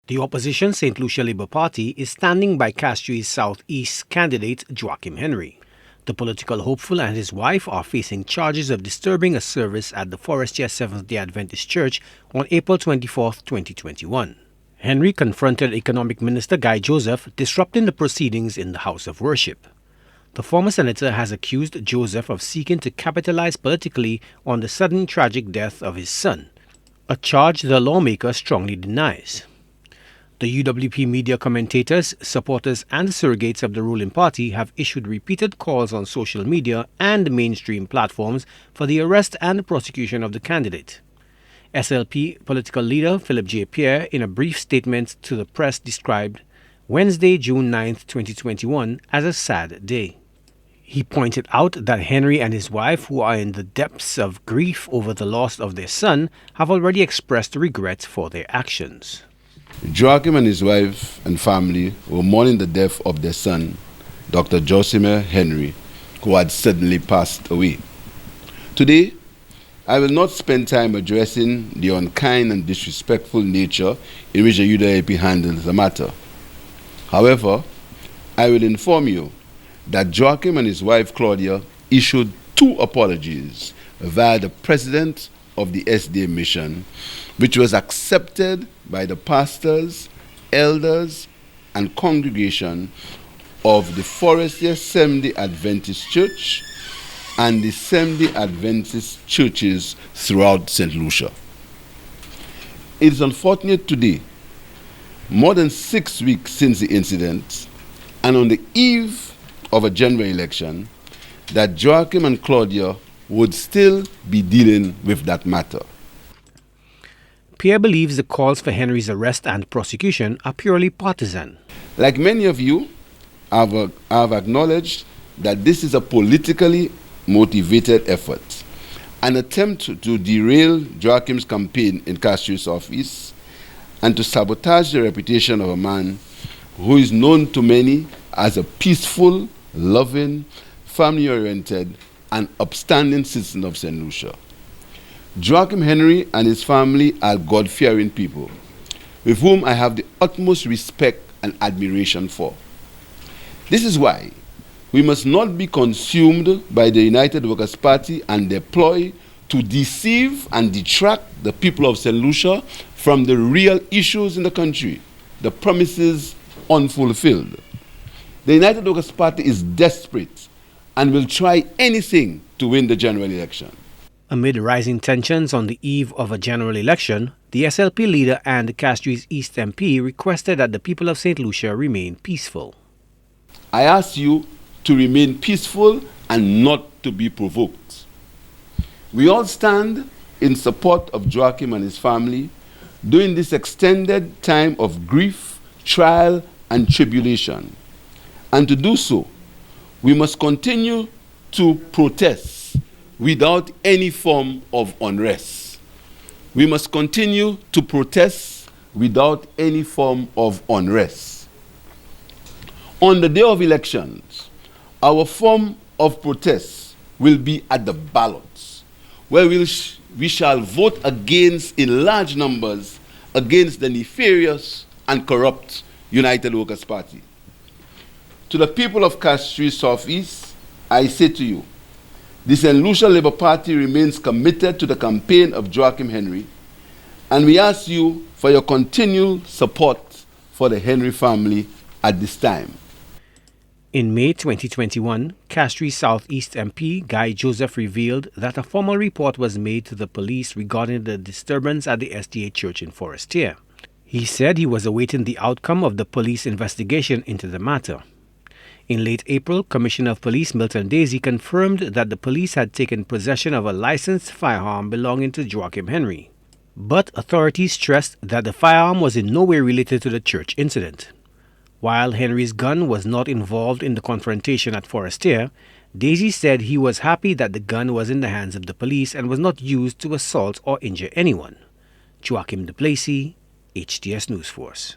The opposition St. Lucia Labour Party is standing by Castrio's Southeast candidate Joachim Henry. The political hopeful and his wife are facing charges of disturbing a service at the Forestiere Seventh-day Adventist Church on April 24, 2021. Henry confronted Economic Minister Guy Joseph disrupting the proceedings in the house of worship. The former senator has accused Joseph of seeking to capitalize politically on the sudden tragic death of his son, a charge the lawmaker strongly denies. The UWP media commentators, supporters and surrogates of the ruling party have issued repeated calls on social media and mainstream platforms for the arrest and prosecution of the candidate. SLP political leader Philip J. Pierre, in a brief statement to the press, described Wednesday, June 9, 2021 as a sad day. He pointed out that Henry and his wife, who are in the depths of grief over the loss of their son, have already expressed regret for their actions. Joachim and his wife and family were mourning the death of their son, Dr. Joachim Henry, who had suddenly passed away. Today, I will not spend time addressing the unkind and disrespectful nature in which the UWP handles the matter. However, I will inform you that Joachim and his wife Claudia issued 2 apologies via the president of the SDA mission, which was accepted by the pastors, elders, and congregation of the Forestiere Seventh-day Adventist Church and the Seventh-day Adventist churches throughout St. Lucia. It is unfortunate today, more than 6 weeks since the incident, and on the eve of a general election, that Joachim and Claudia would still be dealing with that matter. Pierre believes the calls for Henry's arrest and prosecution are purely partisan. Like many of you, I've acknowledged that this is a politically motivated effort, an attempt to derail Joachim's campaign in Castrio's office and to sabotage the reputation of a man who is known to many as a peaceful, loving, family-oriented, and upstanding citizen of St. Lucia. Joachim Henry and his family are God-fearing people, with whom I have the utmost respect and admiration for. This is why we must not be consumed by the United Workers' Party and their ploy to deceive and detract the people of St. Lucia from the real issues in the country, the promises unfulfilled. The United Workers' Party is desperate and will try anything to win the general election. Amid rising tensions on the eve of a general election, the SLP leader and Castrio's East MP requested that the people of St. Lucia remain peaceful. I ask you to remain peaceful and not to be provoked. We all stand in support of Joachim and his family during this extended time of grief, trial, and tribulation. And to do so, we must continue to protest without any form of unrest. We must continue to protest without any form of unrest. On the day of elections, our form of protest will be at the ballots, where we shall vote against, in large numbers, against the nefarious and corrupt United Workers' Party. To the people of Castries Southeast, I say to you, the St. Lucia Labour Party remains committed to the campaign of Joachim Henry, and we ask you for your continual support for the Henry family at this time. In May 2021, Castrio's Southeast MP Guy Joseph revealed that a formal report was made to the police regarding the disturbance at the SDA Church in Forestiere. He said he was awaiting the outcome of the police investigation into the matter. In late April, Commissioner of Police Milton Daisy confirmed that the police had taken possession of a licensed firearm belonging to Joachim Henry. But authorities stressed that the firearm was in no way related to the church incident. While Henry's gun was not involved in the confrontation at Forestiere, Daisy said he was happy that the gun was in the hands of the police and was not used to assault or injure anyone. Joachim Duplessis, HTS News Force.